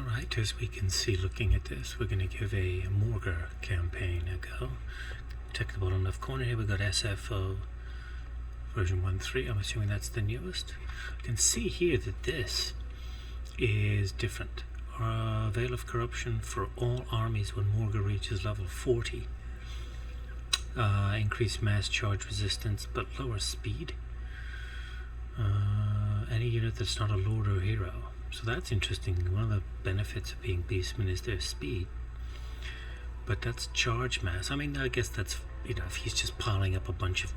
Alright, as we can see looking at this, we're going to give a Morghur campaign a go. Check the bottom left corner here, we've got SFO version 1.3, I'm assuming that's the newest. You can see here that this is different. Veil of Corruption for all armies when Morghur reaches level 40. Increased mass charge resistance but lower speed. Any unit that's not a lord or hero. So that's interesting. One of the benefits of being Beastmen is their speed. But that's charge mass. I mean, I guess that's, you know, if he's just piling up a bunch of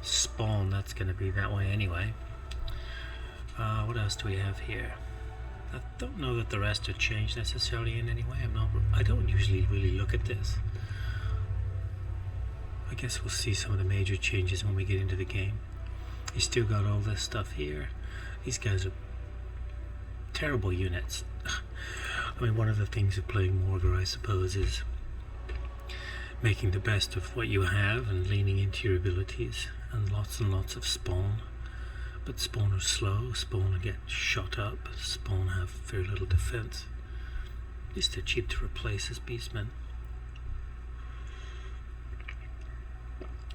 spawn, that's going to be that way anyway. What else do we have here? I don't know that the rest are changed necessarily in any way. I don't usually really look at this. I guess we'll see some of the major changes when we get into the game. You still got all this stuff here. These guys are terrible units. I mean, one of the things of playing Morghur, I suppose, is making the best of what you have and leaning into your abilities, and lots of spawn. But spawn are slow, spawn get shot up, spawn have very little defense. At least they're cheap to replace as Beastmen.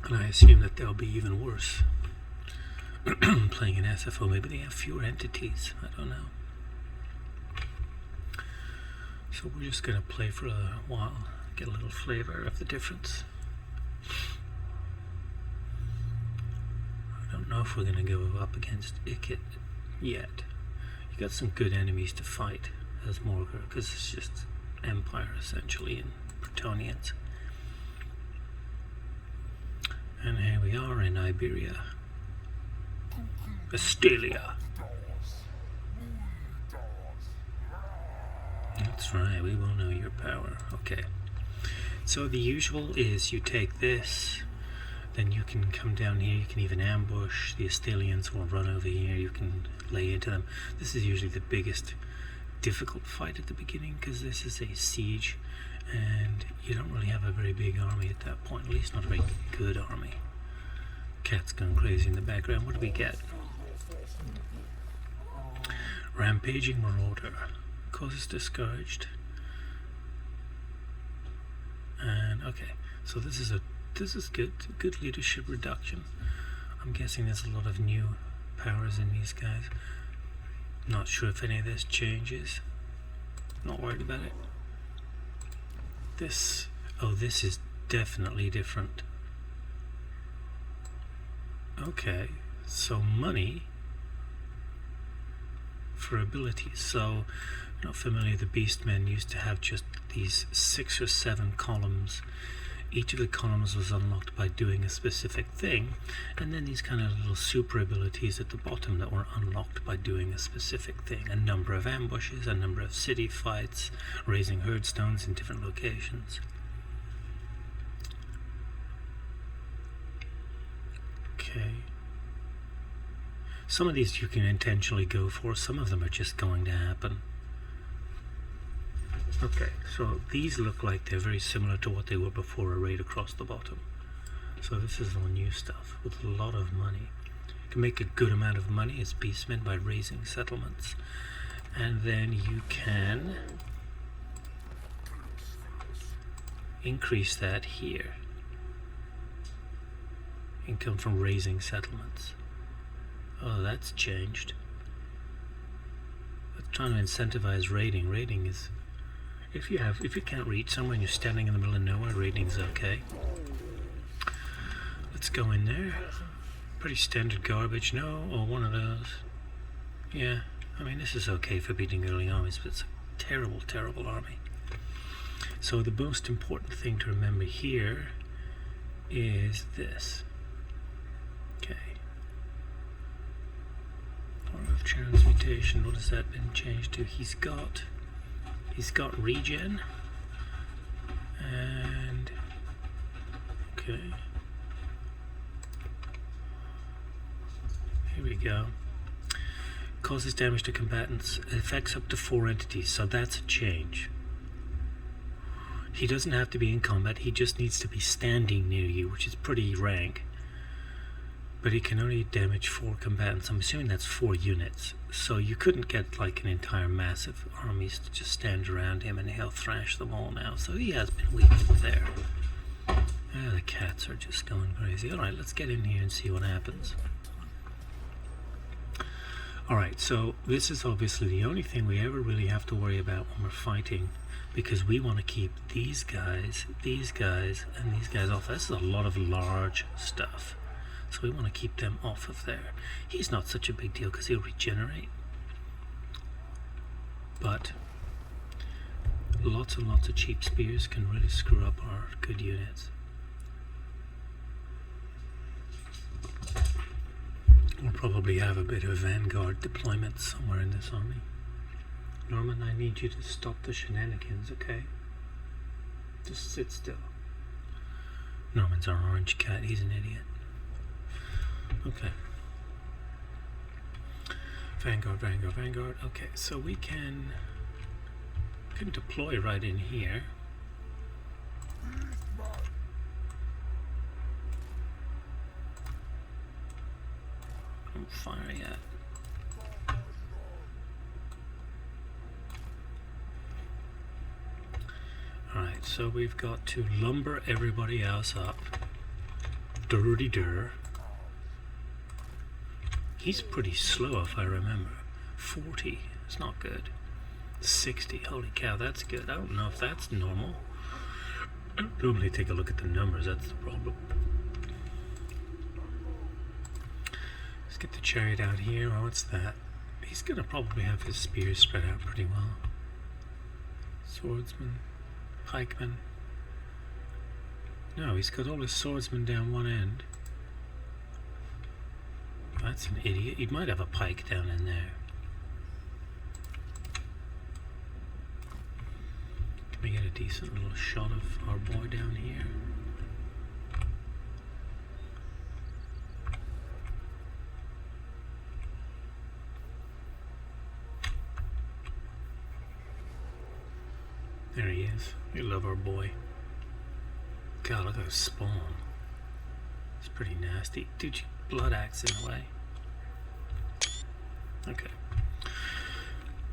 And I assume that they'll be even worse. Playing an SFO, maybe they have fewer entities, I don't know. So we're just going to play for a while, get a little flavor of the difference. I don't know if we're going to go up against Ikit yet. You got some good enemies to fight as Morghur, because it's just Empire essentially and Bretonnians. And here we are in Iberia. Estalia. That's right, we will know your power. Okay. So the usual is you take this, then you can come down here, you can even ambush. The Estalians will run over here, you can lay into them. This is usually the biggest difficult fight at the beginning, because this is a siege, and you don't really have a very big army at that point, at least not a very good army. Cat's going crazy in the background. What do we get? Rampaging Marauder. Causes discouraged. And okay, so this is good leadership reduction. I'm guessing there's a lot of new powers in these guys. Not sure if any of this changes. Not worried about it. This is definitely different. Okay, so money for abilities. So, not familiar, the Beastmen used to have just these 6 or 7 columns. Each of the columns was unlocked by doing a specific thing, and then these kind of little super abilities at the bottom that were unlocked by doing a specific thing. A number of ambushes, a number of city fights, raising herdstones in different locations. Okay. Some of these you can intentionally go for, some of them are just going to happen. Okay, so these look like they're very similar to what they were before a raid across the bottom. So this is all new stuff with a lot of money. You can make a good amount of money as Beastmen by raising settlements. And then you can increase that here. Income from raising settlements. Oh, that's changed. It's trying to incentivize raiding. Raiding is, if you can't reach somewhere and you're standing in the middle of nowhere, raiding's okay. Let's go in there. Pretty standard garbage, no? Or one of those. Yeah, I mean, this is okay for beating early armies, but it's a terrible, terrible army. So the most important thing to remember here is this. Okay. Power of transmutation, what has that been changed to? He's got regen. And okay. Here we go. Causes damage to combatants, affects up to 4 entities, so that's a change. He doesn't have to be in combat, he just needs to be standing near you, which is pretty rank. But he can only damage 4 combatants. I'm assuming that's 4 units. So you couldn't get like an entire massive armies to just stand around him and he'll thrash them all now. So he has been weakened there. The cats are just going crazy. Alright, let's get in here and see what happens. Alright, so this is obviously the only thing we ever really have to worry about when we're fighting, because we want to keep these guys, and these guys off. This is a lot of large stuff. So we want to keep them off of there. He's not such a big deal because he'll regenerate. But lots and lots of cheap spears can really screw up our good units. We'll probably have a bit of vanguard deployment somewhere in this army. Norman, I need you to stop the shenanigans, okay? Just sit still. Norman's our orange cat, he's an idiot. Okay. Vanguard, vanguard, vanguard. Okay, so we can deploy right in here. Don't fire yet. Alright, so we've got to lumber everybody else up. Dirty dur. He's pretty slow if I remember. 40, it's not good. 60, holy cow, that's good. I don't know if that's normal. I don't normally take a look at the numbers, that's the problem. Let's get the chariot out here. Oh, what's that? He's gonna probably have his spears spread out pretty well. Swordsman, pikeman. No, he's got all his swordsmen down one end. That's an idiot. He might have a pike down in there. Can we get a decent little shot of our boy down here? There he is. We love our boy. God, look at his spawn. It's pretty nasty. Dude, you blood axe in the way. Okay.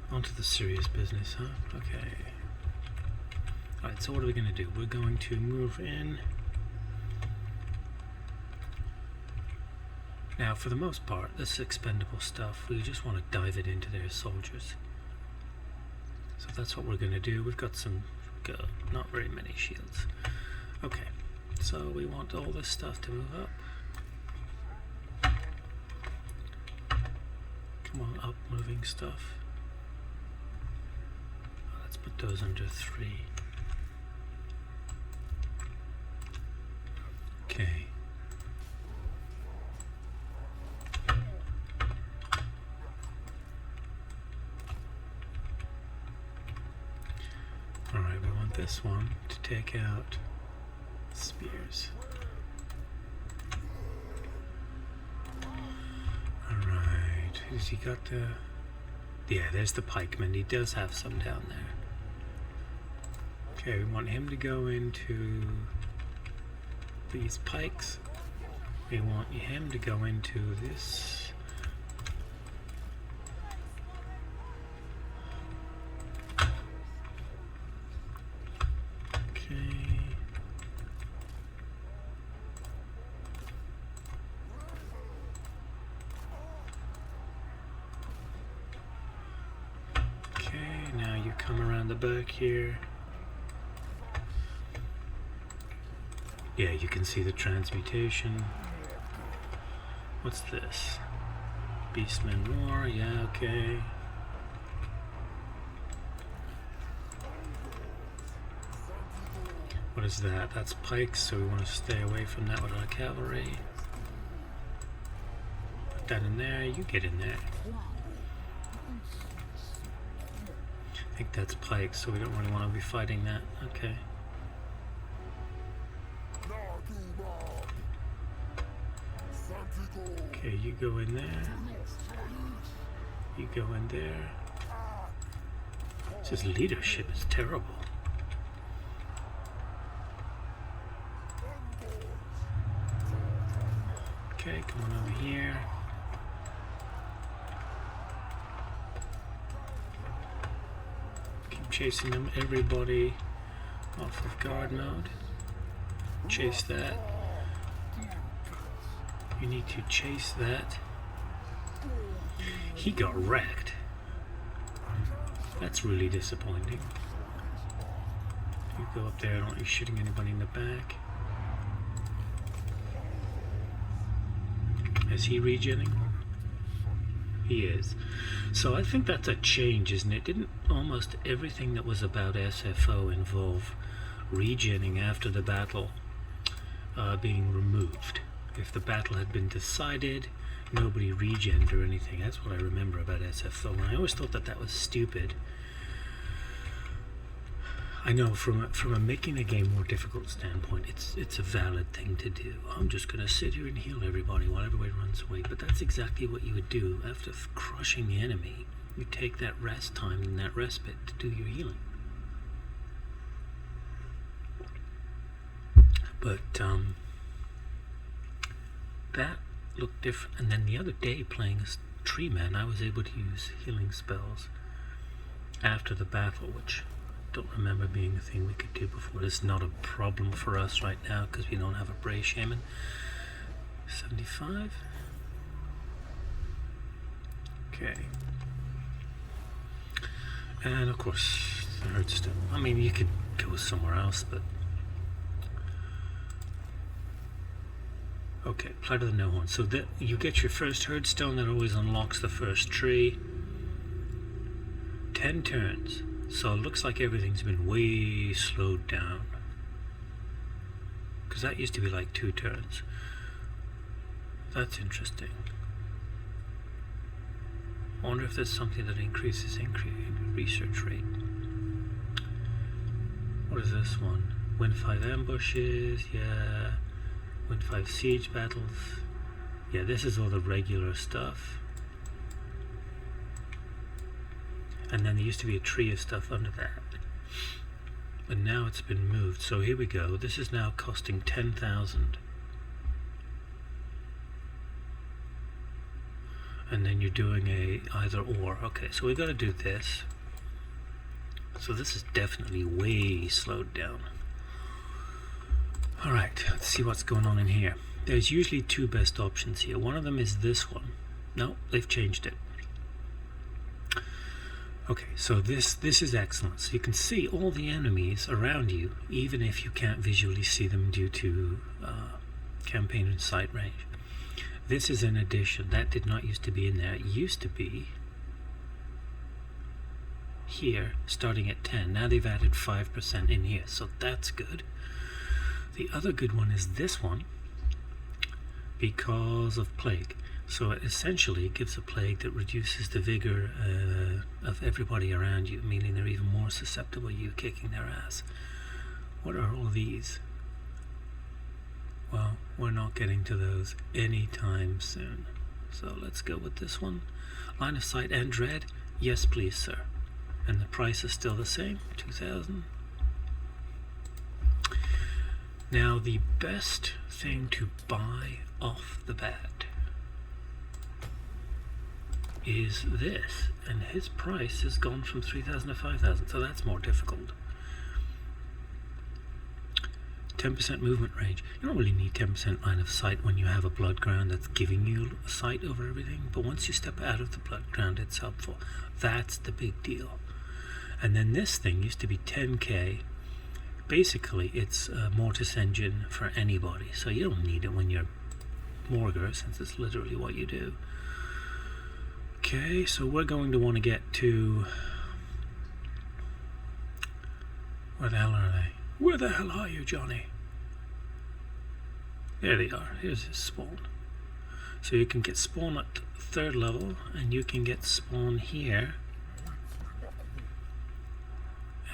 On to the serious business, huh? Okay. Alright, so what are we going to do? We're going to move in. Now, for the most part, this expendable stuff, we just want to dive it into their soldiers. So that's what we're going to do. We've got some, not very many shields. Okay, so we want all this stuff to move up. Come on, up moving stuff. Let's put those under 3. Okay. Alright, we want this one to take out spears. Alright, has he got the... Yeah, there's the pikeman. He does have some down there. Okay, we want him to go into these pikes. We want him to go into this. Back here. Yeah, you can see the transmutation. What's this? Beastmen War, yeah, okay. What is that? That's pikes, so we want to stay away from that with our cavalry. Put that in there, you get in there. I think that's pikes, so we don't really want to be fighting that. Okay. Okay, you go in there. You go in there. His leadership is terrible. Okay, come on over here. Keep chasing them. Everybody off of guard mode. Chase that. You need to chase that. He got wrecked. That's really disappointing. You go up there, aren't you shooting anybody in the back? Is he regenning? He is. So I think that's a change, isn't it? Didn't almost everything that was about SFO involve regenning after the battle being removed? If the battle had been decided, nobody regened or anything. That's what I remember about SFO. And I always thought that that was stupid. I know from a making a game more difficult standpoint, it's a valid thing to do. I'm just going to sit here and heal everybody while everybody runs away. But that's exactly what you would do after crushing the enemy. You take that rest time and that respite to do your healing. But that looked different. And then the other day, playing as Tree Man, I was able to use healing spells after the battle, which I don't remember being a thing we could do before. It's not a problem for us right now because we don't have a Bray Shaman. 75. Okay. And of course, the Herdstone. I mean, you could go somewhere else, but okay, Plight of the No Horn. So that you get your first Herdstone, that always unlocks the first tree. 10 turns. So it looks like everything's been way slowed down. Because that used to be like 2 turns. That's interesting. I wonder if there's something that increases research rate. What is this one? Win 5 ambushes, yeah. Win 5 siege battles. Yeah, this is all the regular stuff. And then there used to be a tree of stuff under that. But now it's been moved. So here we go. This is now costing 10,000. And then you're doing a either or. Okay, so we've got to do this. So this is definitely way slowed down. Alright, let's see what's going on in here. There's usually 2 best options here. One of them is this one. No, they've changed it. Okay, so this is excellent. So you can see all the enemies around you, even if you can't visually see them due to campaign and sight range. This is an addition. That did not used to be in there. It used to be here, starting at 10. Now they've added 5% in here, so that's good. The other good one is this one, because of plague. So essentially it gives a plague that reduces the vigor of everybody around you, meaning they're even more susceptible to you kicking their ass. What are all these? Well, we're not getting to those anytime soon. So let's go with this one. Line of sight and dread? Yes, please, sir. And the price is still the same, 2,000. Now, the best thing to buy off the bat is this, and his price has gone from 3,000 to 5,000, so that's more difficult. 10% movement range. You don't really need 10% line of sight when you have a blood ground that's giving you a sight over everything, but once you step out of the blood ground, it's helpful. That's the big deal. And then this thing used to be 10k. Basically, it's a mortis engine for anybody, so you don't need it when you're Morghur, since it's literally what you do. Okay, so we're going to want to get to... Where the hell are they? Where the hell are you, Johnny? There they are. Here's his spawn. So you can get spawn at 3rd level, and you can get spawn here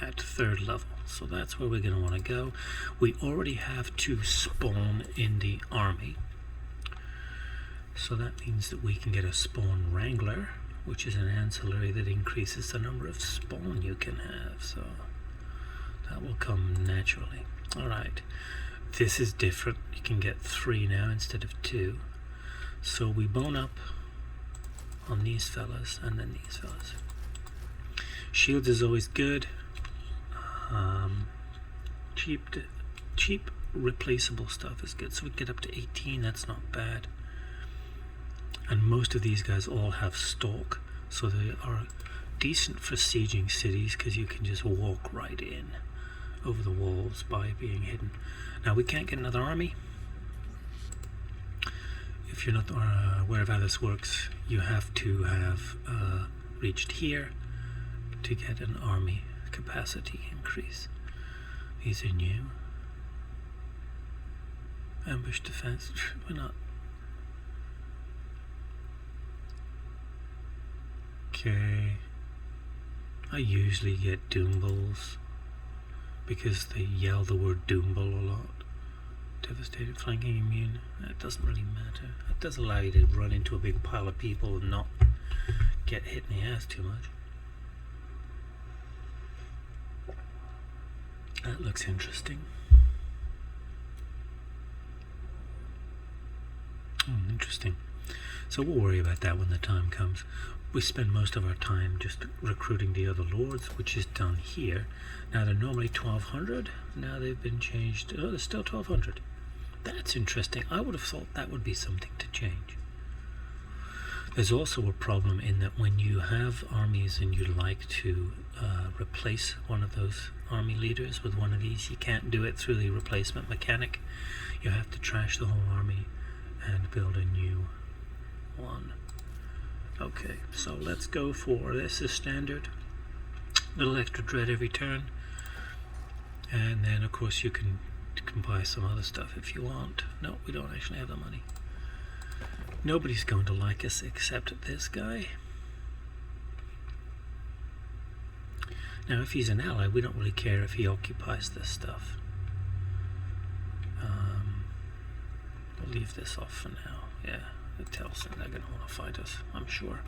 at 3rd level. So that's where we're going to want to go. We already have 2 spawn in the army. So that means that we can get a spawn wrangler, which is an ancillary that increases the number of spawn you can have. So that will come naturally. Alright, this is different. You can get 3 now instead of 2. So we bone up on these fellas and then these fellas. Shields is always good. Cheap replaceable stuff is good. So we get up to 18, that's not bad. And most of these guys all have stalk, so they are decent for sieging cities because you can just walk right in over the walls by being hidden. Now we can't get another army. If you're not aware of how this works, you have to have reached here to get an army capacity increase. These are new. Ambush defense, why not? Okay. I usually get Doomballs because they yell the word Doomball a lot. Devastated flanking immune. That doesn't really matter. It does allow you to run into a big pile of people and not get hit in the ass too much. That looks interesting. Interesting. So we'll worry about that when the time comes. We spend most of our time just recruiting the other lords, which is done here. Now they're normally 1200. Now they've been changed. Oh, they're still 1200. That's interesting. I would have thought that would be something to change. There's also a problem in that when you have armies and you like to replace one of those army leaders with one of these, you can't do it through the replacement mechanic. You have to trash the whole army and build a new one. Okay, so let's go for this is standard. Little extra dread every turn. And then of course you can buy some other stuff if you want. No, we don't actually have the money. Nobody's going to like us except this guy. Now if he's an ally, we don't really care if he occupies this stuff. We'll leave this off for now. Yeah, it tells them they're going to want to fight us, I'm sure.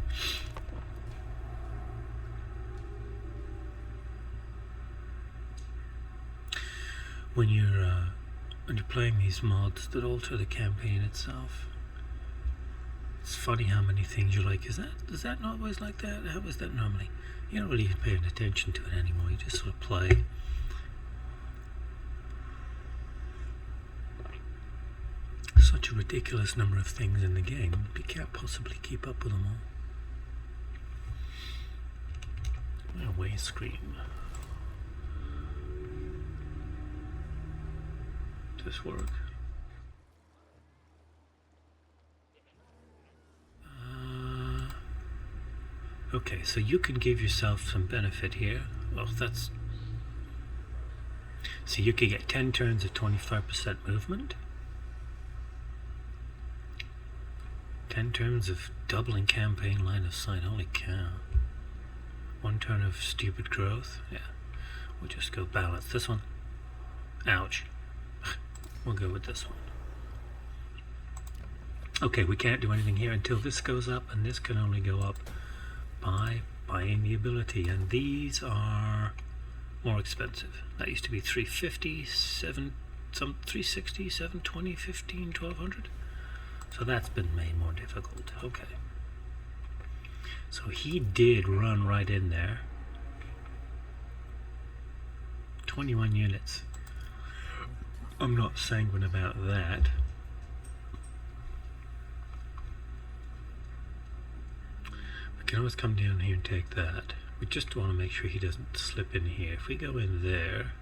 When you're playing these mods that alter the campaign itself, it's funny how many things you're like, is that not always like that? How is that normally? You don't really even pay attention to it anymore. You just sort of play. Such a ridiculous number of things in the game, you can't possibly keep up with them all. Away scream. Does this work? Okay, so you can give yourself some benefit here. Well, that's... So you could get 10 turns of 25% movement. 10 turns of doubling campaign line of sight. Holy cow. 1 turn of stupid growth. Yeah, we'll just go balance this one. Ouch. We'll go with this one. Okay, we can't do anything here until this goes up, and this can only go up by buying the ability, and these are more expensive. That used to be 350, 360, 720, 15, 1200. So that's been made more difficult. Okay. So he did run right in there. 21 units. I'm not sanguine about that. We can always come down here and take that. We just want to make sure he doesn't slip in here. If we go in there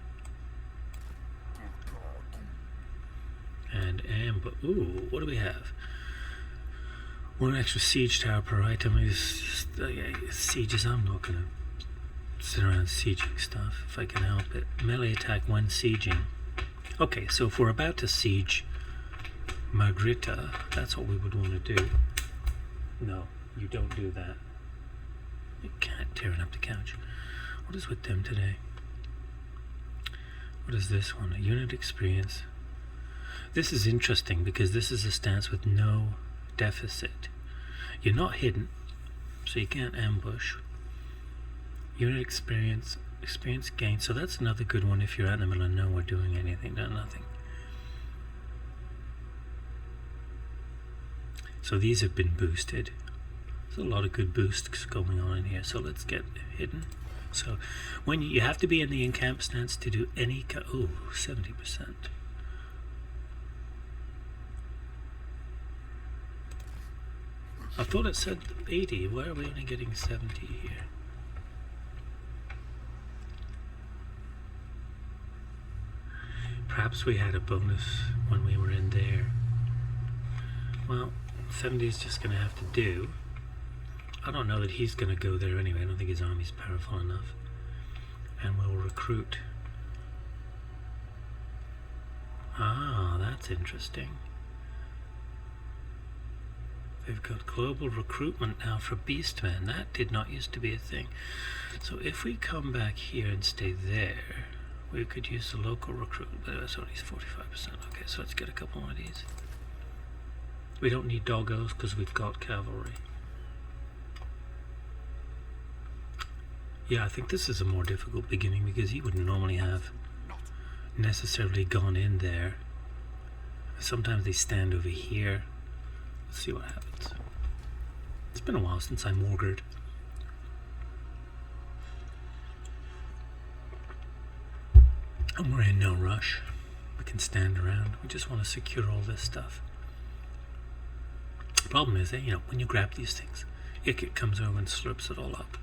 and ambush. Ooh, what do we have? 1 extra siege tower per item. Is sieges. I'm not going to sit around sieging stuff if I can help it. Melee attack when sieging. Okay, so if we're about to siege Magritta, that's what we would want to do. No, you don't do that. You can't tearing up the couch. What is with them today? What is this one? A unit experience. This is interesting because this is a stance with no deficit. You're not hidden, so you can't ambush. Unit experience gain. So that's another good one if you're out in the middle of nowhere doing anything, done nothing. So these have been boosted. There's a lot of good boosts going on in here. So let's get hidden. So when you have to be in the encamp stance to do any 70%. I thought it said 80. Why are we only getting 70 here? Perhaps we had a bonus when we were in there. Well, 70 is just going to have to do. I don't know that he's going to go there anyway. I don't think his army's powerful enough. And we'll recruit. Ah, that's interesting. They've got global recruitment now for Beastmen. That did not used to be a thing. So if we come back here and stay there, we could use the local recruitment, but it's only 45%. Okay, so let's get a couple more of these. We don't need doggos because we've got cavalry. Yeah, I think this is a more difficult beginning because he wouldn't normally have necessarily gone in there. Sometimes they stand over here. Let's see what happens. It's been a while since I Morghured. And we're in no rush. We can stand around. We just want to secure all this stuff. The problem is that, you know, when you grab these things, it comes over and slurps it all up.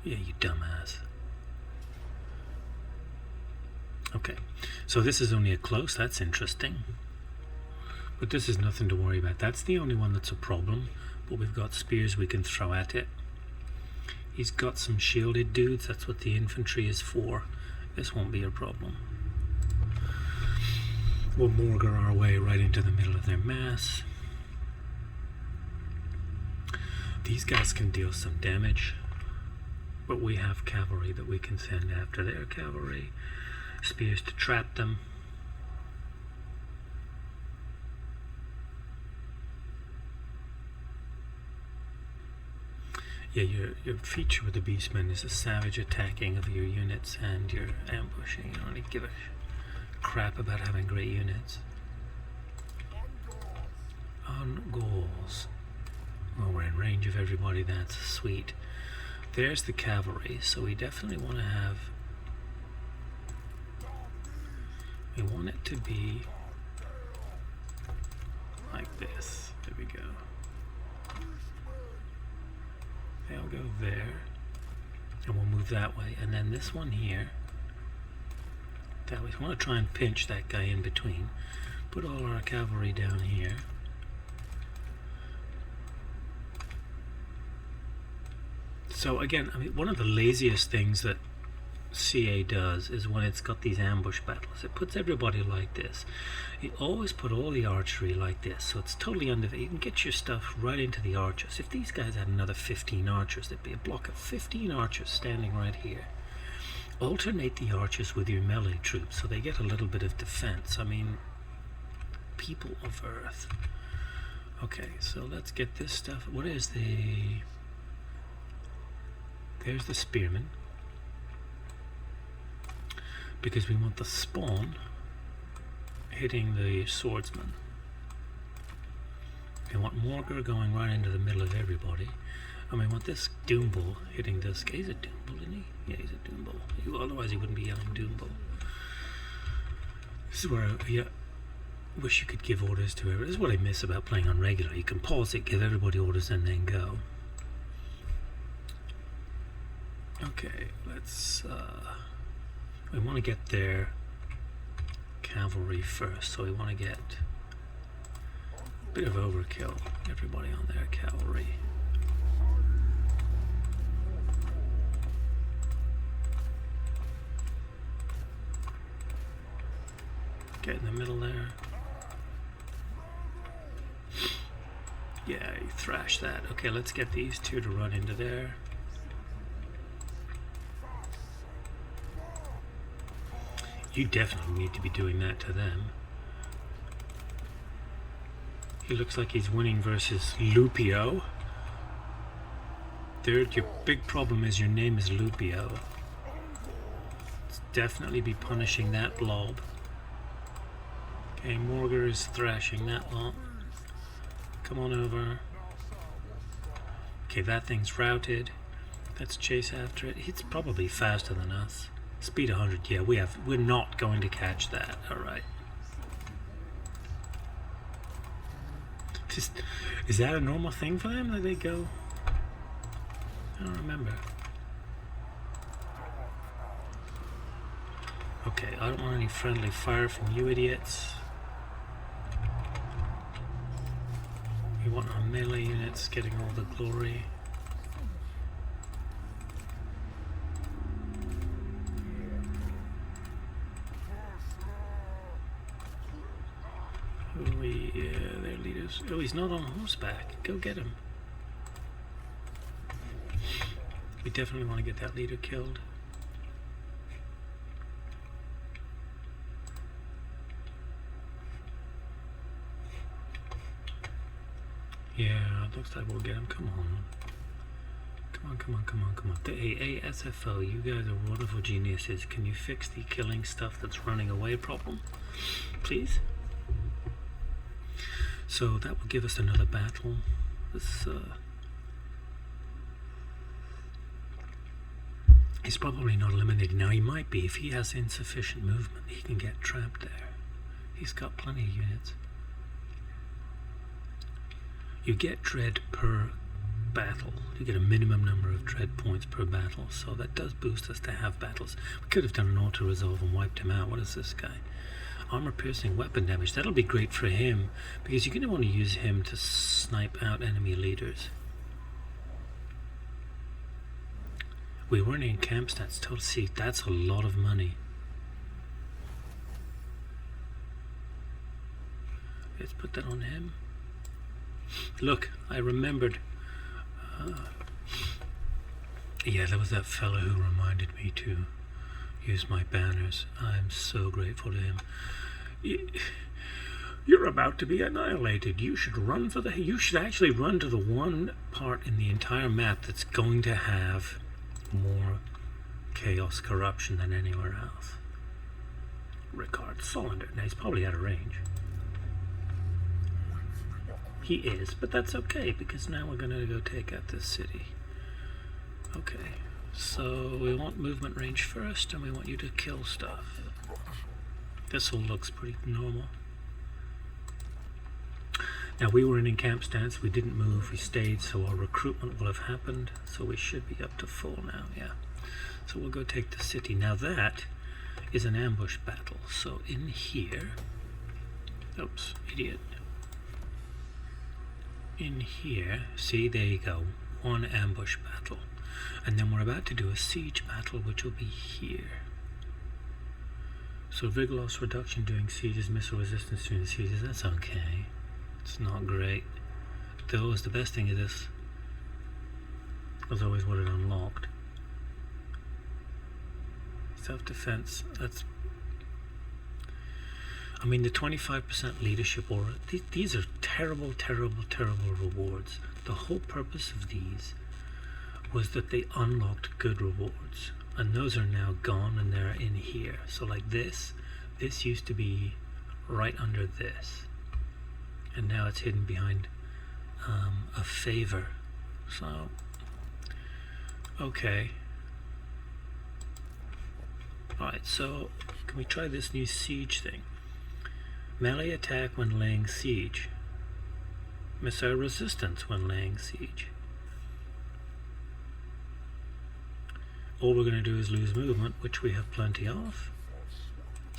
Yeah, you dumbass. Okay, so this is only a close. That's interesting. But this is nothing to worry about. That's the only one that's a problem. But we've got spears we can throw at it. He's got some shielded dudes. That's what the infantry is for. This won't be a problem. We'll Morghur our way right into the middle of their mass. These guys can deal some damage. But we have cavalry that we can send after their cavalry. Spears to trap them. Yeah, your feature with the Beastmen is the savage attacking of your units and your ambushing. You don't really give a crap about having great units. On goals. Well, we're in range of everybody. That's sweet. There's the cavalry, so we definitely want to have... We want it to be like this. There we go. They'll go there, and we'll move that way. And then this one here, that way. We want to try and pinch that guy in between. Put all our cavalry down here. So again, I mean, one of the laziest things that CA does is when it's got these ambush battles, it puts everybody like this. You always put all the archery like this, so it's totally you can get your stuff right into the archers. If these guys had another 15 archers, there'd be a block of 15 archers standing right here. Alternate the archers with your melee troops so they get a little bit of defense. I mean, people of Earth. Okay, so let's get this stuff. What is the... There's the spearmen. Because we want the spawn hitting the swordsman. We want Morghur going right into the middle of everybody. And we want this Doombull hitting this guy. He's a Doombull, isn't he? Yeah, he's a Doombull. Otherwise he wouldn't be yelling Doombull. This is where I wish you could give orders to everyone. This is what I miss about playing on regular. You can pause it, give everybody orders, and then go. Okay, let's... we want to get their cavalry first, so we want to get a bit of overkill. Everybody on their cavalry. Get in the middle there. Yeah, you thrash that. Okay, let's get these two to run into there. You definitely need to be doing that to them. He looks like he's winning versus Lupio. Your big problem is your name is Lupio. Let's definitely be punishing that blob. Okay, Morghur is thrashing that lot. come on over. Okay, that thing's routed. Let's chase after it. It's probably faster than us. Speed 100, yeah, we're not going to catch that. Alright. Is that a normal thing for them that they go? I don't remember. Okay, I don't want any friendly fire from you idiots. We want our melee units getting all the glory. Their leaders. Oh, he's not on horseback. Go get him. We definitely want to get that leader killed. Yeah, it looks like we'll get him. Come on. Come on, come on, come on, come on. Hey, SFO, you guys are wonderful geniuses. Can you fix the killing stuff that's running away problem? Please? So that will give us another battle. This, he's probably not eliminated. Now he might be. If he has insufficient movement, he can get trapped there. He's got plenty of units. You get dread per battle. You get a minimum number of dread points per battle, so that does boost us to have battles. We could have done an auto-resolve and wiped him out. What is this guy? Armor-piercing weapon damage. That'll be great for him, because you're going to want to use him to snipe out enemy leaders. We weren't in camp stats. Total see, that's a lot of money. Let's put that on him. Look, I remembered. Yeah, there was that fellow who reminded me to use my banners. I'm so grateful to him. You're about to be annihilated. You should run for the... You should actually run to the one part in the entire map that's going to have more chaos corruption than anywhere else. Ricard Solander. Now, he's probably out of range. He is, but that's okay, because now we're going to go take out this city. Okay, so we want movement range first, and we want you to kill stuff. This all looks pretty normal. Now, we were in camp stance, we didn't move, we stayed, so our recruitment will have happened, so we should be up to full now, yeah. So we'll go take the city. Now that is an ambush battle, so in here... Oops, idiot. In here, see, there you go, one ambush battle. And then we're about to do a siege battle, which will be here. So vigor loss reduction during sieges, missile resistance during the sieges, that's okay. It's not great. Though, the best thing of this was always what it unlocked. Self-defense, that's... I mean, the 25% leadership aura, these are terrible, terrible, terrible rewards. The whole purpose of these was that they unlocked good rewards. And those are now gone, and they're in here. So like this used to be right under this. And now it's hidden behind a favor. So, okay. Alright, so can we try this new siege thing? Melee attack when laying siege. Missile resistance when laying siege. All we're going to do is lose movement, which we have plenty of.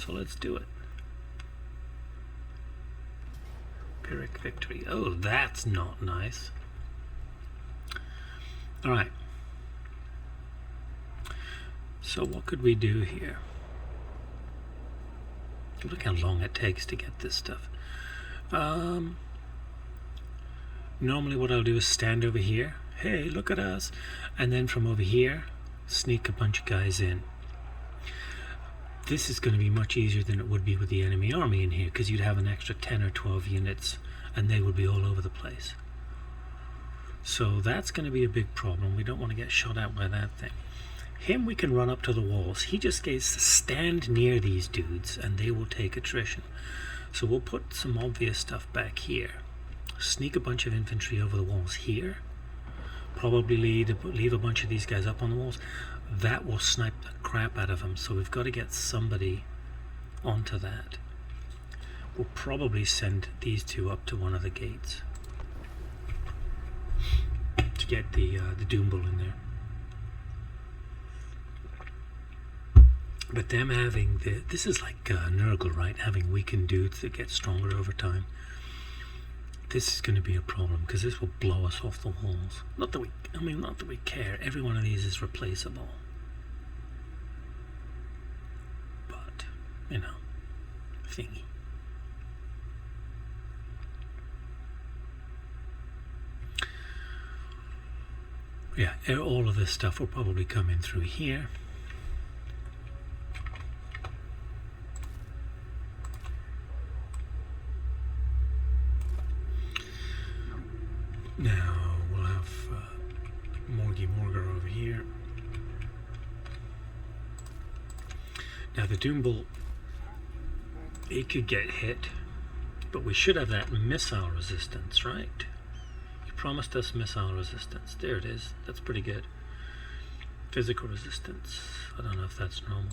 So let's do it. Pyrrhic victory. Oh, that's not nice. Alright. So what could we do here? Look how long it takes to get this stuff. Normally what I'll do is stand over here. Hey, look at us. And then from over here, sneak a bunch of guys in. This is going to be much easier than it would be with the enemy army in here, because you'd have an extra 10 or 12 units and they would be all over the place. So that's going to be a big problem. We don't want to get shot out by that thing. Him, we can run up to the walls. He just gets to stand near these dudes and they will take attrition. So we'll put some obvious stuff back here. sneak a bunch of infantry over the walls here. Probably leave a bunch of these guys up on the walls. That will snipe the crap out of them. So we've got to get somebody onto that. We'll probably send these two up to one of the gates to get the Doom Bull in there. But them having this is like Nurgle, right? Having weakened dudes that get stronger over time. This is going to be a problem because this will blow us off the walls. Not that we care. Every one of these is replaceable. But, you know, thingy. Yeah, all of this stuff will probably come in through here. Now we'll have Morghur over here. Now the Doom Bull, it could get hit, but we should have that missile resistance, right? You promised us missile resistance. There it is. That's pretty good. Physical resistance. I don't know if that's normal.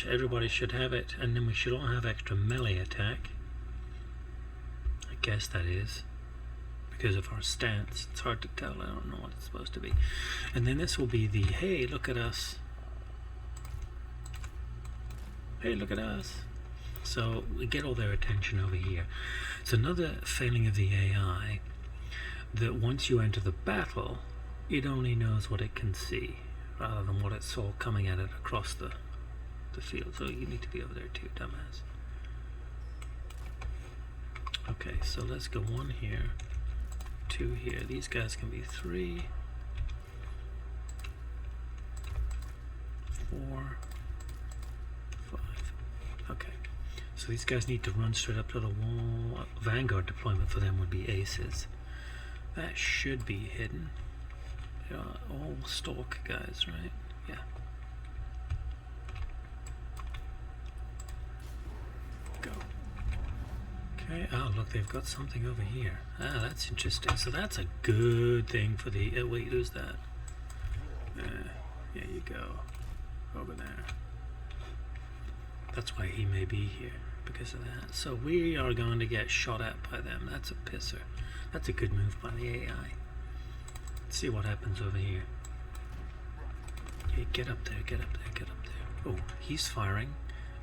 Everybody should have it, and then we should all have extra melee attack. I guess that is. Because of our stance, it's hard to tell. I don't know what it's supposed to be. And then this will be the, hey, look at us. Hey, look at us. So we get all their attention over here. It's another failing of the AI that once you enter the battle, it only knows what it can see rather than what it saw coming at it across the field. So you need to be over there too, dumbass. Okay, so let's go 1 here. 2 here. These guys can be 3, 4, 5. Okay. So these guys need to run straight up to the wall. Vanguard deployment for them would be aces. That should be hidden. They're all stalk guys, right? Yeah. Go. Okay, oh look, they've got something over here. Ah, that's interesting. So that's a good thing for the... wait, who's that? Yeah, you go. Over there. That's why he may be here, because of that. So we are going to get shot at by them. That's a pisser. That's a good move by the AI. Let's see what happens over here. Okay, get up there, get up there, get up there. Oh, he's firing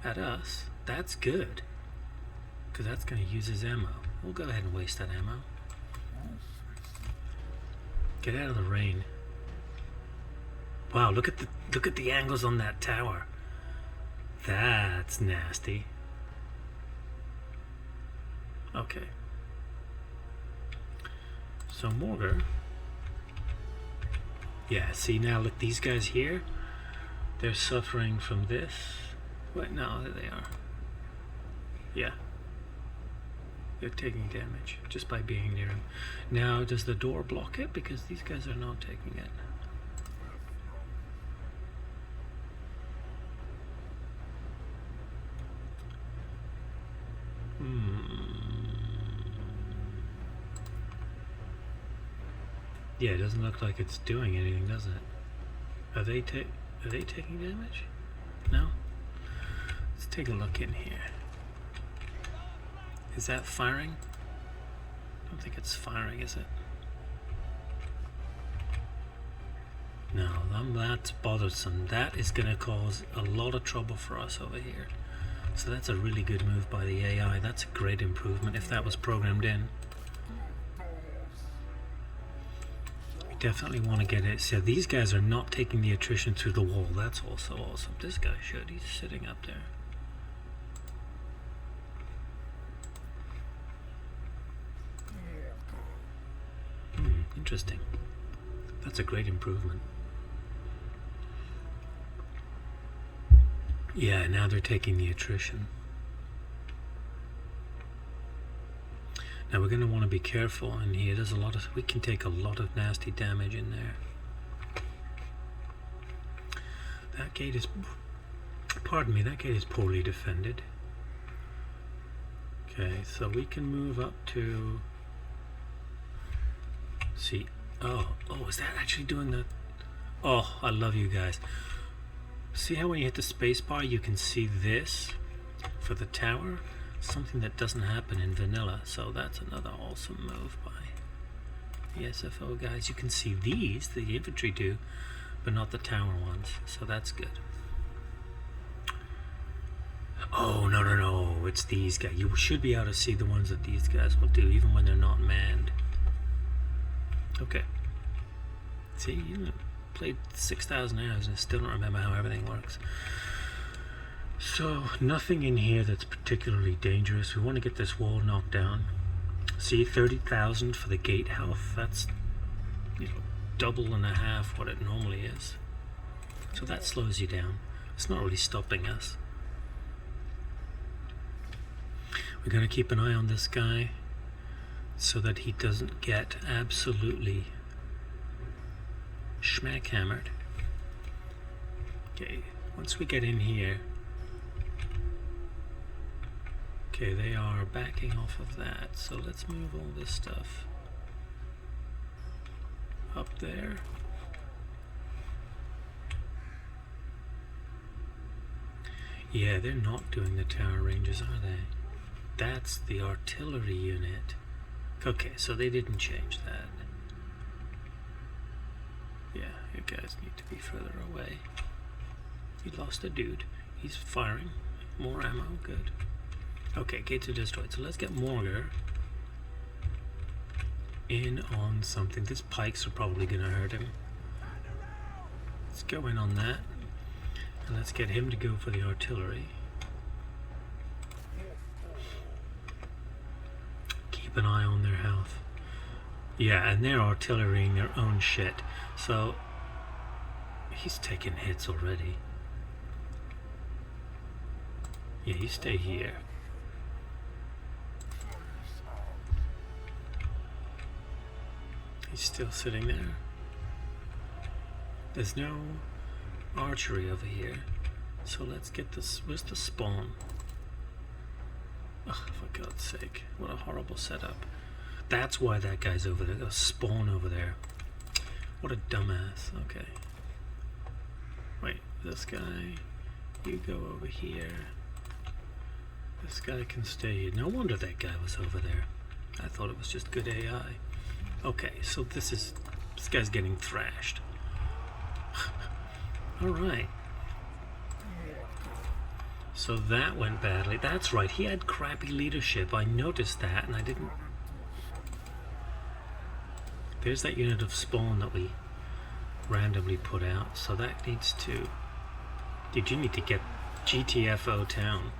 at us. That's good. Because that's going to use his ammo. We'll go ahead and waste that ammo. Get out of the rain. Wow, look at the angles on that tower. That's nasty. Okay. So Morghur. Yeah, see now look, these guys here, they're suffering from this. Wait, no, there they are. Yeah. They're taking damage just by being near him. Now, does the door block it? Because these guys are not taking it. Yeah, it doesn't look like it's doing anything, does it? Are they taking damage? No? Let's take a look in here. Is that firing? I don't think it's firing, is it? No, that's bothersome. That is going to cause a lot of trouble for us over here. So that's a really good move by the AI. That's a great improvement if that was programmed in. We definitely want to get it. So these guys are not taking the attrition through the wall. That's also awesome. This guy should. He's sitting up there. Interesting. That's a great improvement. Yeah, now they're taking the attrition. Now we're going to want to be careful in here. There's a lot of, we can take a lot of nasty damage in there. That gate is, pardon me, that gate is poorly defended. Okay, so we can move up to see. Oh, is that actually doing the... Oh, I love you guys. See how when you hit the space bar you can see this for the tower? Something that doesn't happen in vanilla. So that's another awesome move by the SFO guys. You can see these, the infantry do, but not the tower ones. So that's good. Oh, no. It's these guys. You should be able to see the ones that these guys will do, even when they're not manned. Okay. See, you played 6,000 hours and still don't remember how everything works. So, nothing in here that's particularly dangerous. We want to get this wall knocked down. See, 30,000 for the gate health. That's, double and a half what it normally is. So that slows you down. It's not really stopping us. We're going to keep an eye on this guy so that he doesn't get absolutely schmack hammered. Okay, once we get in here, okay, they are backing off of that, so let's move all this stuff up there. Yeah, they're not doing the tower ranges, are they? That's the artillery unit. Okay, so they didn't change that. Yeah, you guys need to be further away. He lost a dude. He's firing. More ammo, good. Okay, gates are destroyed. So let's get Morghur in on something. These pikes are probably going to hurt him. Let's go in on that. And let's get him to go for the artillery. Keep an eye on their health. Yeah, and they're artillerying their own shit. So he's taking hits already. Yeah, you stay here. He's still sitting there. There's no archery over here. So let's get this. Where's the spawn? Oh, for God's sake. What a horrible setup. That's why that guy's over there. There's a spawn over there. What a dumbass. Okay. Wait, this guy. You go over here. This guy can stay here. No wonder that guy was over there. I thought it was just good AI. Okay, so this guy's getting thrashed. Alright. So that went badly. That's right, he had crappy leadership. I noticed that and I didn't... There's that unit of spawn that we randomly put out. So that needs to... Dude, you need to get GTFO town.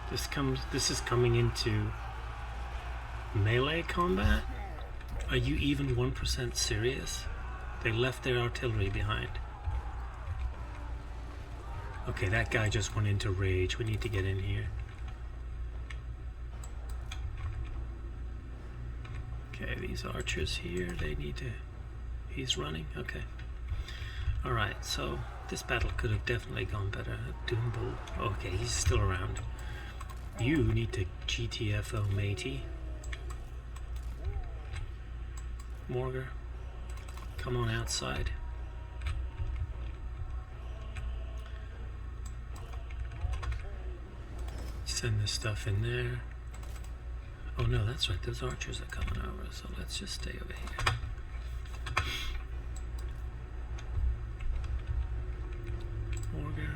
This is coming into melee combat? Are you even 1% serious? They left their artillery behind. Okay, that guy just went into rage. We need to get in here. Okay, these archers here, they need to... He's running? Okay. Alright, so this battle could have definitely gone better. Doombull. Okay, he's still around. You need to GTFO matey. Morghur, come on outside. Send this stuff in there. Oh no, that's right, those archers are coming over, so let's just stay over here. Morghur,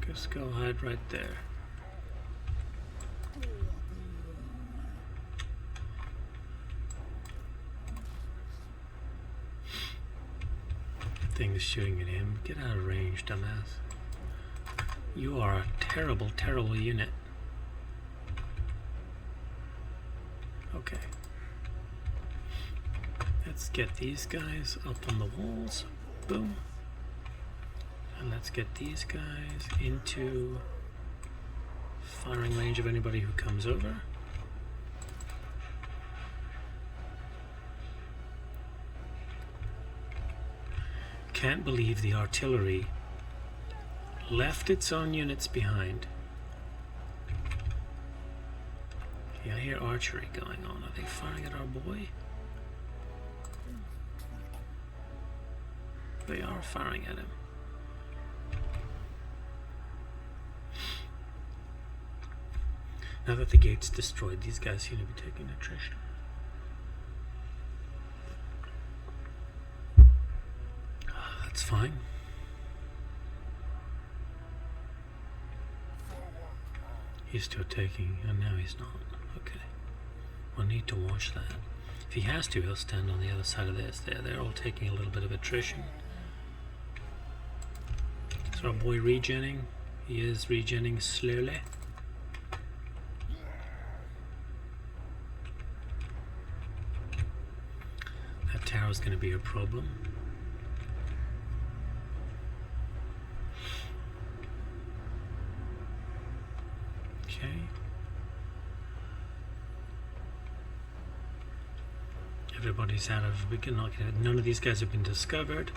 just go hide right there. Thing is shooting at him. Get out of range, dumbass. You are a terrible, terrible unit. Okay. Let's get these guys up on the walls. Boom. And let's get these guys into firing range of anybody who comes over. Can't believe the artillery left its own units behind. Yeah, I hear their archery going on? Are they firing at our boy? They are firing at him. Now that the gate's destroyed, these guys seem to be taking attrition. That's fine. He's still taking, and now he's not. Okay. We'll need to watch that. If he has to, he'll stand on the other side of this. They're all taking a little bit of attrition. Is our boy regenning? He is regenning slowly. That tower's going to be a problem. Okay. Everybody's out of. We cannot get. None of these guys have been discovered.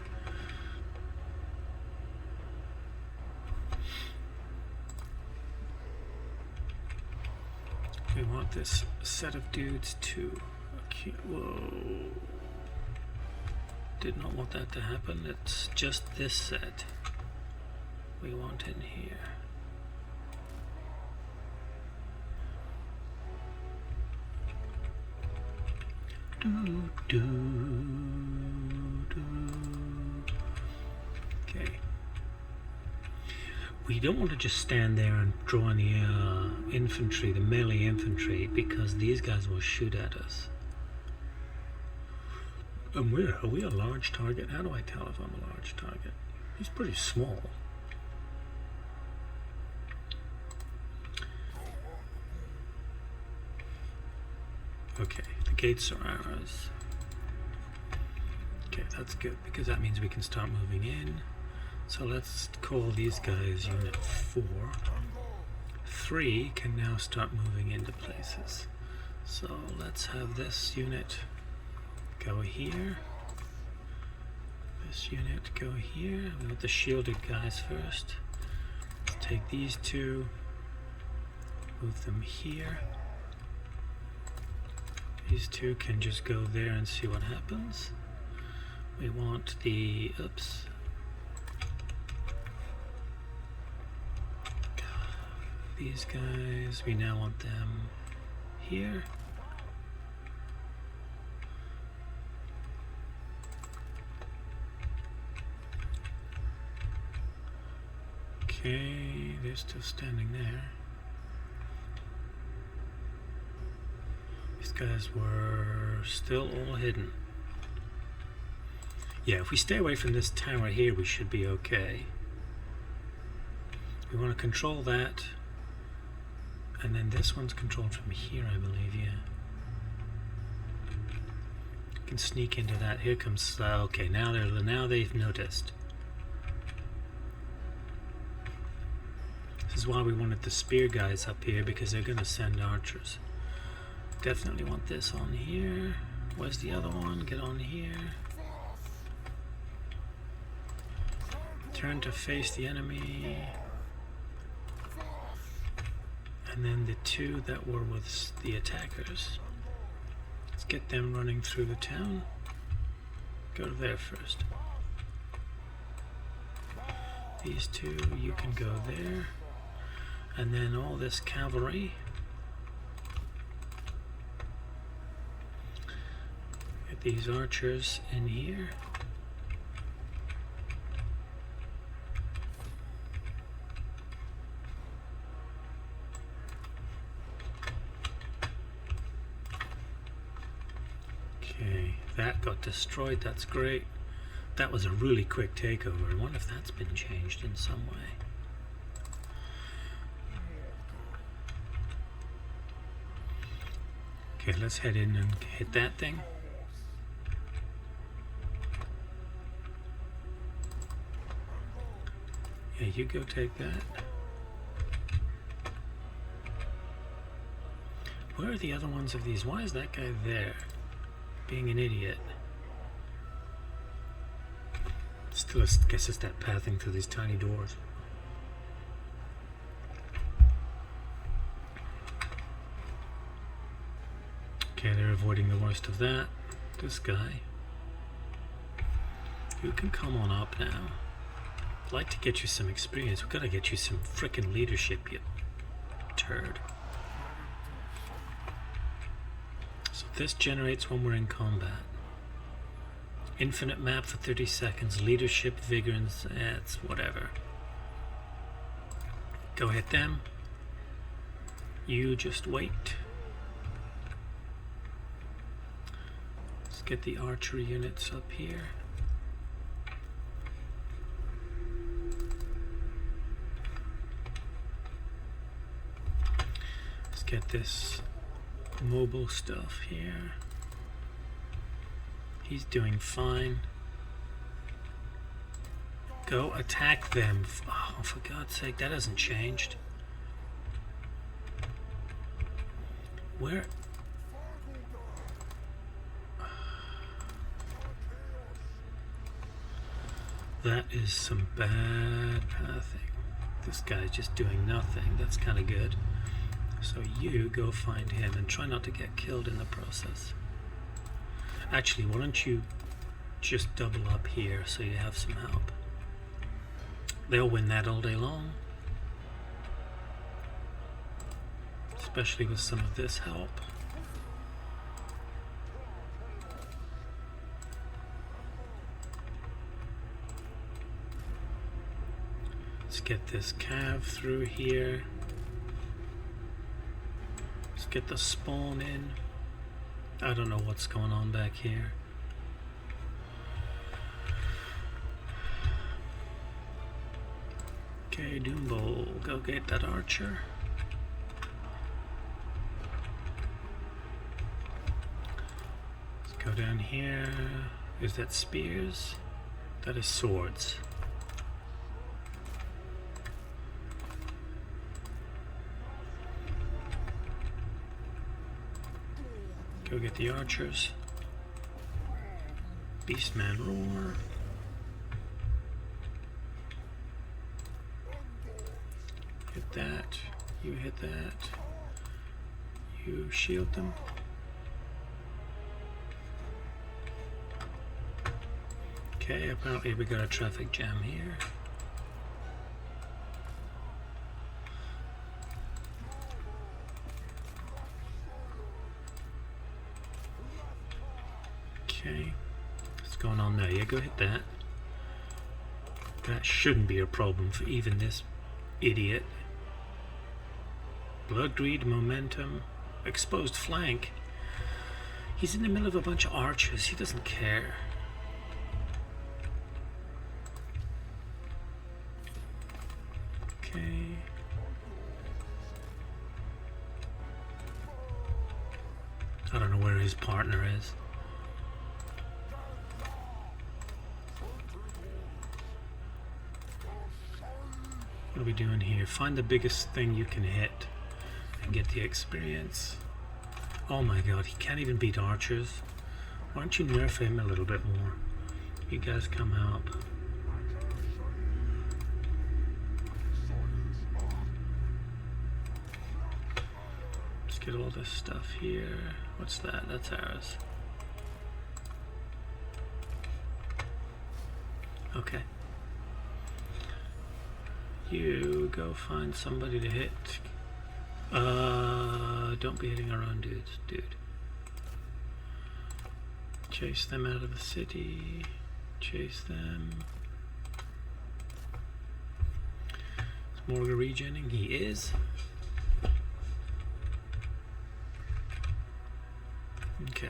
We want this set of dudes to. Okay. Whoa. Did not want that to happen. It's just this set we want in here. Okay. We don't want to just stand there and draw on the infantry, the melee infantry, because these guys will shoot at us. And are we a large target? How do I tell if I'm a large target? He's pretty small. Okay, the gates are ours. Okay, that's good, because that means we can start moving in. So let's call these guys Unit 4. 3 can now start moving into places. So let's have this unit go here. This unit go here. We want the shielded guys first. Let's take these two, move them here. These two can just go there and see what happens. We want the, oops. These guys, we now want them here. Okay, they're still standing there. These guys were still all hidden. Yeah, if we stay away from this tower here, we should be okay. We want to control that. And then this one's controlled from here, I believe, yeah. You can sneak into that. Here comes, okay, now they've noticed. This is why we wanted the spear guys up here, because they're going to send archers. Definitely want this on here. Where's the other one? Get on here. Turn to face the enemy. And then the two that were with the attackers. Let's get them running through the town. Go to there first. These two, you can go there. And then all this cavalry. Get these archers in here. Okay, that got destroyed. That's great. That was a really quick takeover. I wonder if that's been changed in some way. Okay, let's head in and hit that thing. Yeah, you go take that. Where are the other ones of these? Why is that guy there? Being an idiot. Still, I guess it's that pathing through these tiny doors. Okay, they're avoiding the worst of that. This guy. You can come on up now. I'd like to get you some experience. We've got to get you some frickin' leadership, you turd. So this generates when we're in combat. Infinite map for 30 seconds. Leadership, vigor, and it's whatever. Go hit them. You just wait. Let's get the archery units up here. Let's get this mobile stuff here. He's doing fine. Go attack them. Oh, for God's sake, that hasn't changed. Where? That is some bad pathing. This guy's just doing nothing. That's kind of good. So you go find him and try not to get killed in the process. Actually, why don't you just double up here so you have some help? They'll win that all day long. Especially with some of this help. Let's get this cav through here. Let's get the spawn in. I don't know what's going on back here. Okay, Doombowl, go get that archer. Let's go down here. Is that spears? That is swords. Go get the archers. Beastman roar. Hit that. You hit that. You shield them. Okay, apparently we got a traffic jam here. Okay, what's going on there? Yeah, go hit that. That shouldn't be a problem for even this idiot. Blood greed, momentum, exposed flank. He's in the middle of a bunch of archers. He doesn't care. Okay. I don't know where his partner is. What are we doing here? Find the biggest thing you can hit and get the experience. Oh my god, he can't even beat archers. Why don't you nerf him a little bit more? You guys come out. Let's get all this stuff here. What's that? That's ours. Okay. You go find somebody to hit. Don't be hitting our own dudes, dude. Chase them out of the city. Chase them. Is Morghur regening? He is. Okay.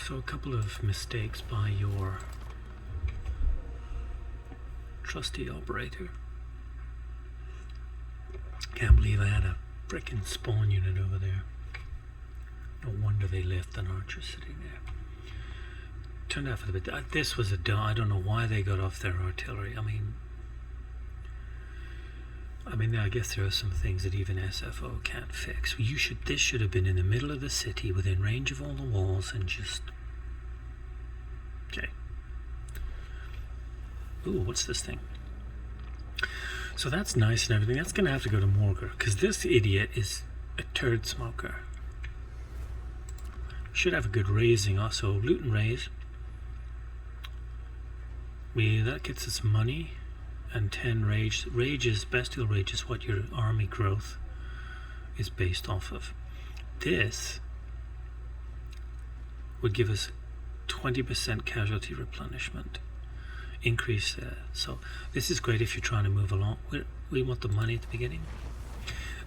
So a couple of mistakes by your trusty operator. Can't believe I had a frickin' spawn unit over there. No wonder they left an archer sitting there. Turned out for the bit. This was a I don't know why they got off their artillery. I mean, I guess there are some things that even SFO can't fix. This should have been in the middle of the city, within range of all the walls, and just. Okay. Ooh, what's this thing? So that's nice and everything. That's going to have to go to Morghur, because this idiot is a turd smoker. Should have a good raising also. Loot and raise. That gets us money and 10 rage. Bestial rage is what your army growth is based off of. This would give us 20% casualty replenishment. Increase so this is great if you're trying to move along. We want the money at the beginning.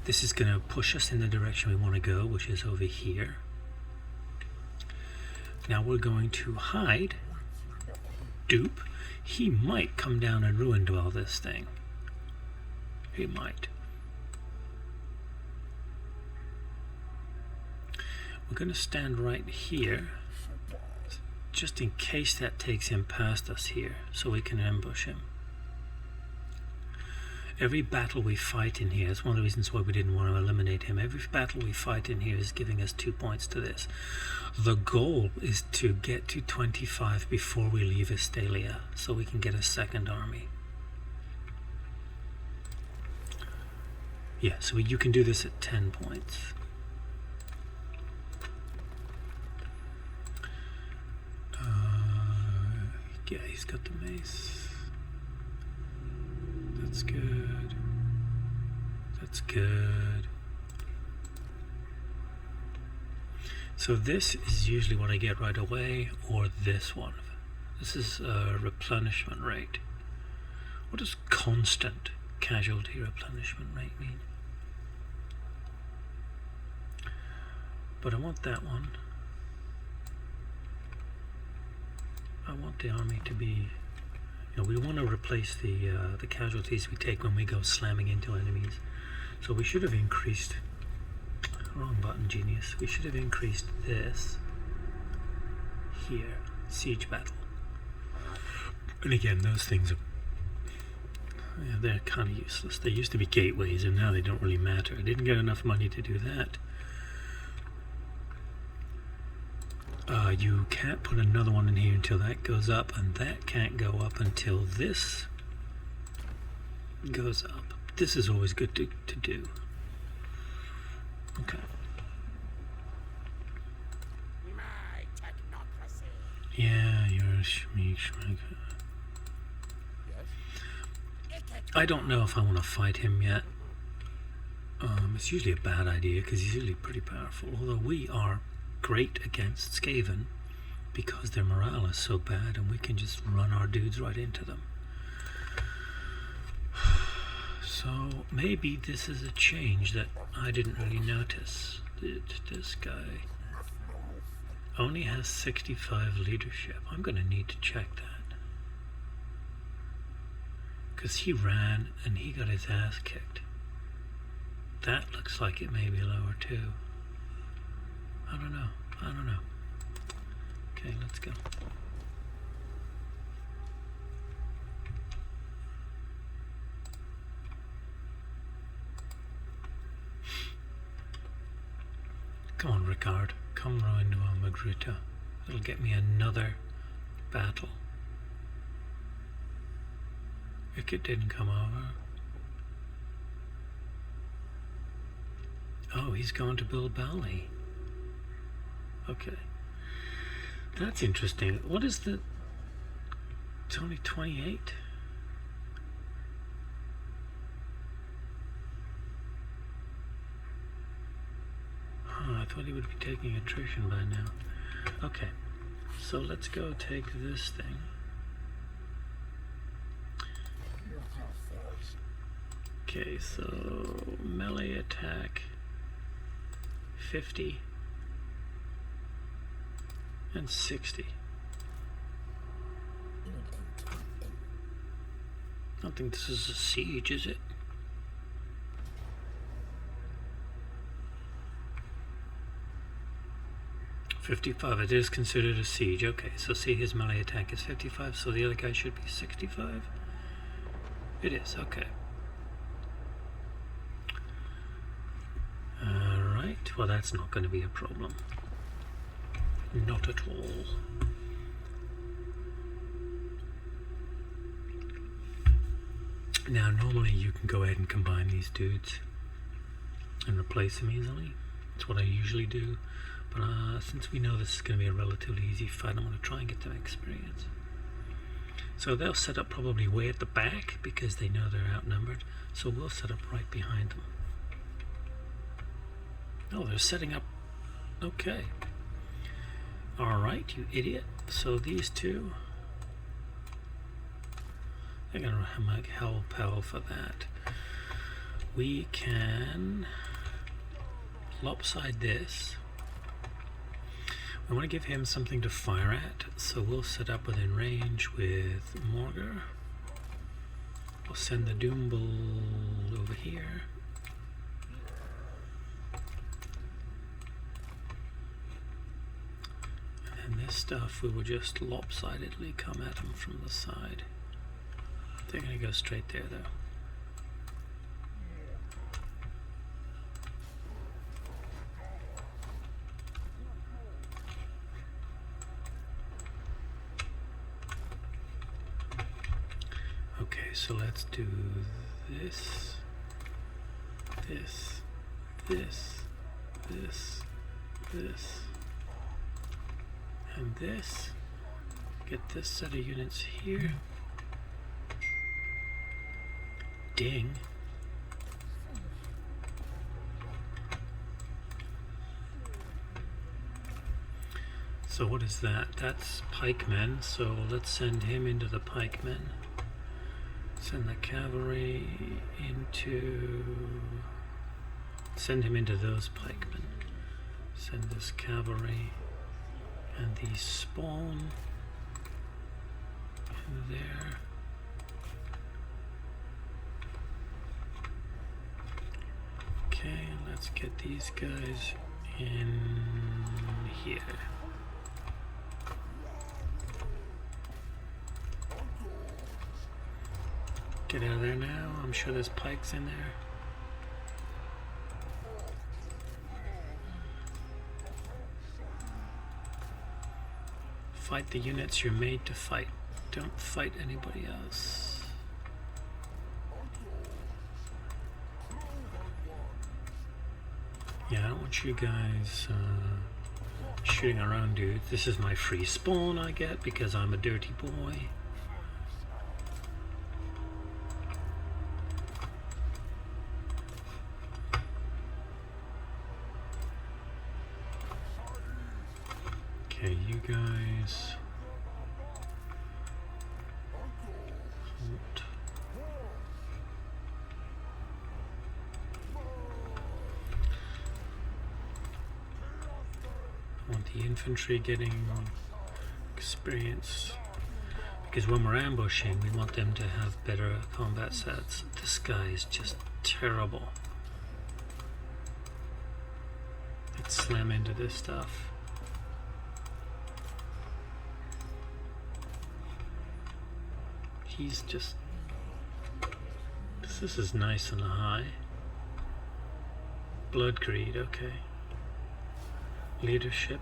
This is going to push us in the direction we want to go, which is over here. Now we're going to hide. Dupe. He might come down and ruin dwell this thing. He might. We're going to stand right here, just in case that takes him past us here, so we can ambush him. Every battle we fight in here is one of the reasons why we didn't want to eliminate him. Every battle we fight in here is giving us 2 points to this. The goal is to get to 25 before we leave Estalia, so we can get a second army. Yeah, so you can do this at 10 points. Yeah, he's got the mace. That's good. That's good. So this is usually what I get right away, or this one. This is a replenishment rate. What does constant casualty replenishment rate mean? But I want that one. I want the army to be, we want to replace the casualties we take when we go slamming into enemies. So we should have increased, wrong button, genius. We should have increased this here, siege battle. And again, those things are, they're kind of useless. They used to be gateways and now they don't really matter. I didn't get enough money to do that. You can't put another one in here until that goes up, and that can't go up until this goes up. This is always good to do. Okay. My technocracy. Yeah, you're a schmeek. Yes? I don't know if I want to fight him yet. It's usually a bad idea because he's usually pretty powerful, although we are great against Skaven because their morale is so bad and we can just run our dudes right into them. So maybe this is a change that I didn't really notice. This guy only has 65 leadership. I'm going to need to check that because he ran and he got his ass kicked. That looks like it may be lower too. I don't know. Okay, let's go. Come on, Ricard. Come row into our Magritta. It'll get me another battle. If it didn't come over. Oh, he's going to build Bally. Okay. That's interesting. What is the... It's only 28? I thought he would be taking attrition by now. Okay. So let's go take this thing. Okay, so melee attack 50 and 60. I don't think this is a siege, is it? $55. It is considered a siege. Okay, so see, his melee attack is 55, so the other guy should be 65. It is, okay. Alright, well that's not going to be a problem. Not at all. Now normally you can go ahead and combine these dudes and replace them easily. That's what I usually do. But since we know this is going to be a relatively easy fight, I'm going to try and get them experience. So they'll set up probably way at the back because they know they're outnumbered. So we'll set up right behind them. Oh, they're setting up. Okay. Alright, you idiot. So these two, they're going to make hell pal for that. We can lopside this. We want to give him something to fire at, so we'll set up within range with Morghur. We'll send the Doom Bull over here. And then this stuff, we will just lopsidedly come at him from the side. They're going to go straight there, though. Okay, so let's do this, this, this, this, this, and this. Get this set of units here. Ding. So what is that? That's pikemen, so let's send him into the pikemen. Send the cavalry into... Send him into those pikemen. Send this cavalry and these spawn in there. Okay, let's get these guys in here. Get out of there now. I'm sure there's pikes in there. Fight the units you're made to fight. Don't fight anybody else. Yeah, I don't want you guys shooting around, dude. This is my free spawn I get because I'm a dirty boy. Okay, you guys. I want the infantry getting experience because when we're ambushing, we want them to have better combat sets. This guy is just terrible. Let's slam into this stuff. He's just... This is nice and high. Blood greed, okay. Leadership.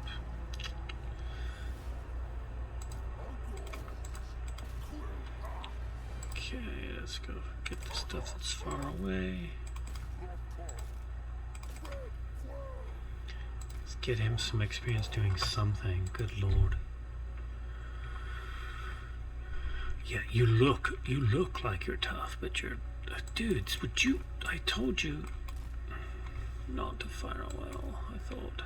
Okay, let's go get the stuff that's far away. Let's get him some experience doing something, good lord. Yeah, you look like you're tough, but you're... dudes, would you... I told you not to fire a well, I thought.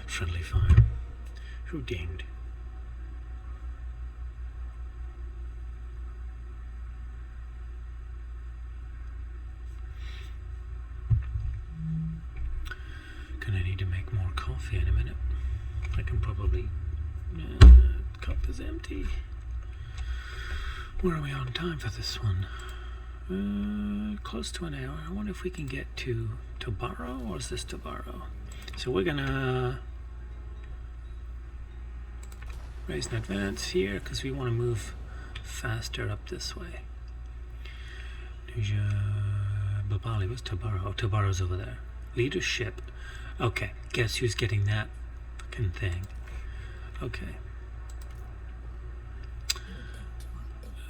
Friendly fire. Who dinged? Gonna need to make more coffee in a minute. I can probably... cup is empty. Where are we on time for this one? Close to an hour. I wonder if we can get to Tobaro, or is this Tobaro? So we're gonna raise an advance here because we want to move faster up this way. Nuja, Babali was Tobaro. Oh, Tobaro's over there. Leadership. Okay, guess who's getting that fucking thing? Okay.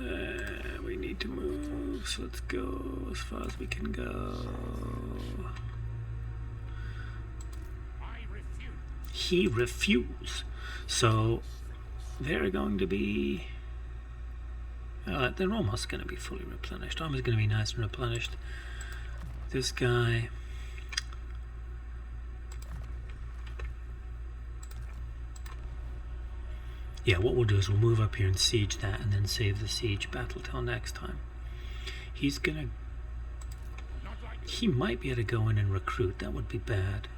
We need to move, so let's go as far as we can go. I refuse. He refused. So they're going to be... they're almost going to be fully replenished. Armor's going to be nice and replenished. This guy... Yeah, what we'll do is we'll move up here and siege that and then save the siege battle till next time. He's gonna... He might be able to go in and recruit. That would be bad.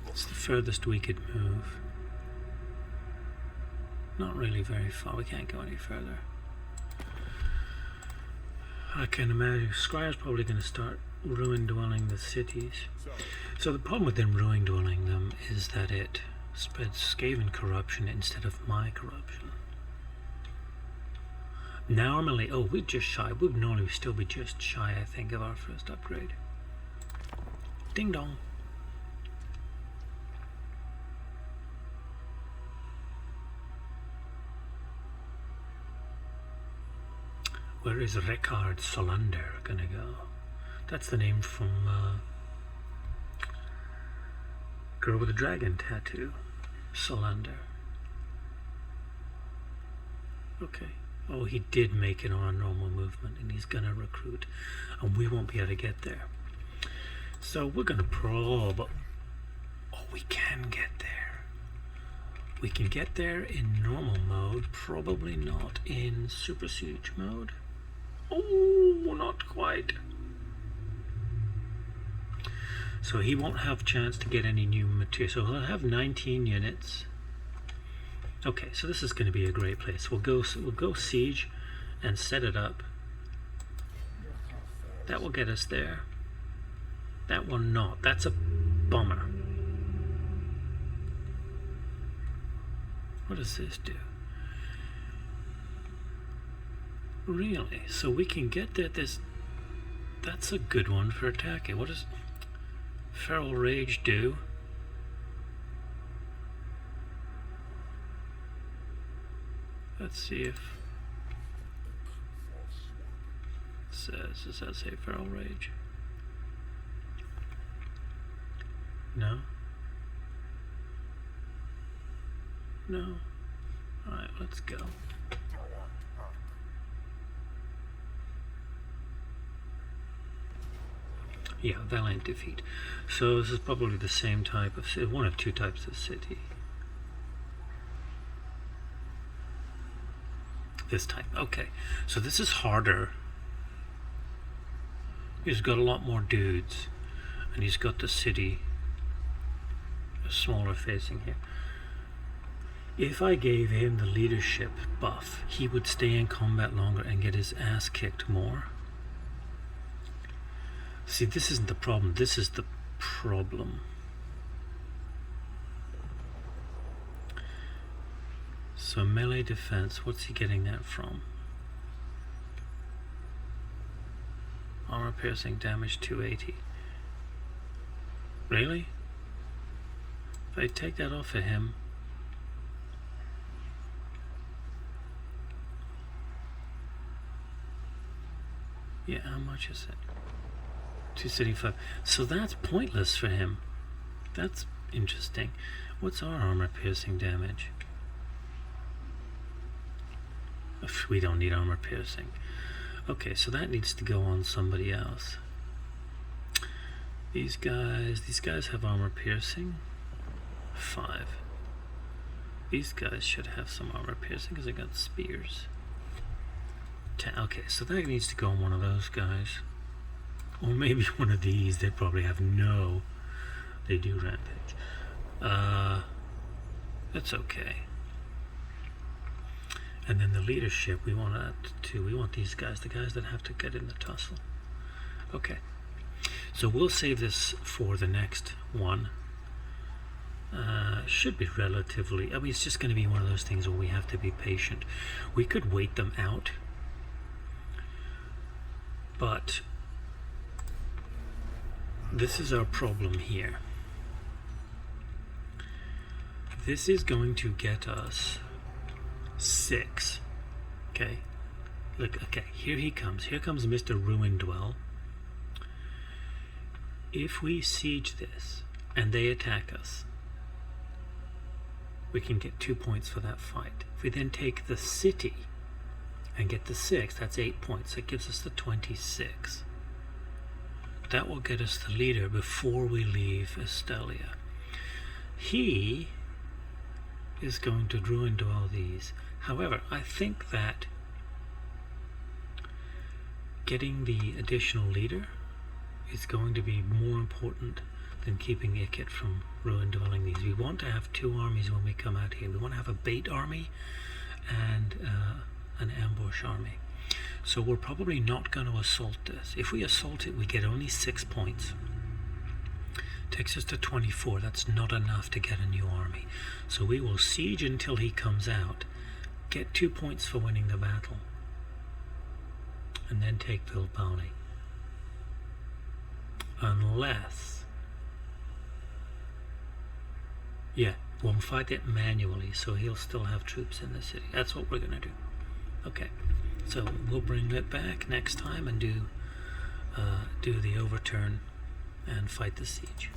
It's the furthest we could move. Not really very far. We can't go any further. I can imagine Squire's probably going to start ruin dwelling the cities. So the problem with them ruin dwelling them is that it spreads Skaven corruption instead of my corruption. Normally, oh, we're just shy. We'd normally still be just shy, I think, of our first upgrade. Ding dong. Where is Rekard Solander gonna go? That's the name from Girl with a Dragon Tattoo. Solander. Okay. Oh, he did make it on a normal movement, and he's gonna recruit, and we won't be able to get there. So we're gonna probe. Oh, we can get there. We can get there in normal mode, probably not in super siege mode. Oh, not quite. So he won't have a chance to get any new material. So he'll have 19 units. Okay, so this is going to be a great place. We'll go siege and set it up. That will get us there. That will not. That's a bummer. What does this do? Really? So we can get there. That's a good one for attacking. What does Feral Rage do? Let's see if it says, does that say Feral Rage? No? No? Alright, let's go. Yeah, Valiant Defeat. So this is probably the same type of city, one of two types of city. This type, okay. So this is harder. He's got a lot more dudes, and he's got the city smaller facing here. If I gave him the leadership buff, he would stay in combat longer and get his ass kicked more. See, this isn't the problem, this is the problem. So melee defense, what's he getting that from? Armor piercing damage 280. Really? If I take that off of him, yeah, how much is it? 275. So that's pointless for him. That's interesting. What's our armor piercing damage? We don't need armor piercing. Okay, so that needs to go on somebody else. These guys have armor piercing. 5. These guys should have some armor piercing because they got spears. 10. Okay, so that needs to go on one of those guys. Or maybe one of these. They probably have no. They do rampage. That's okay. And then the leadership, we want we want these guys, the guys that have to get in the tussle. Okay. So we'll save this for the next one. Should be relatively, I mean, it's just going to be one of those things where we have to be patient. We could wait them out, but this is our problem here. This is going to get us 6. Okay. Look, okay, here he comes. Here comes Mr. Ruin Dwell. If we siege this and they attack us, we can get 2 points for that fight. If we then take the city and get the 6, that's 8 points. That gives us the 26. That will get us the leader before we leave Estalia. He is going to ruin dwell these. However, I think that getting the additional leader is going to be more important than keeping Ikit from ruin dwelling these. We want to have 2 armies when we come out here. We want to have a bait army and an ambush army. So we're probably not going to assault this. If we assault it, we get only 6 points. Takes us to 24. That's not enough to get a new army. So we will siege until he comes out, get 2 points for winning the battle, and then take Vilbali. Unless, yeah, we'll fight it manually, so he'll still have troops in the city. That's what we're gonna do. Okay, so we'll bring it back next time and do the overturn and fight the siege.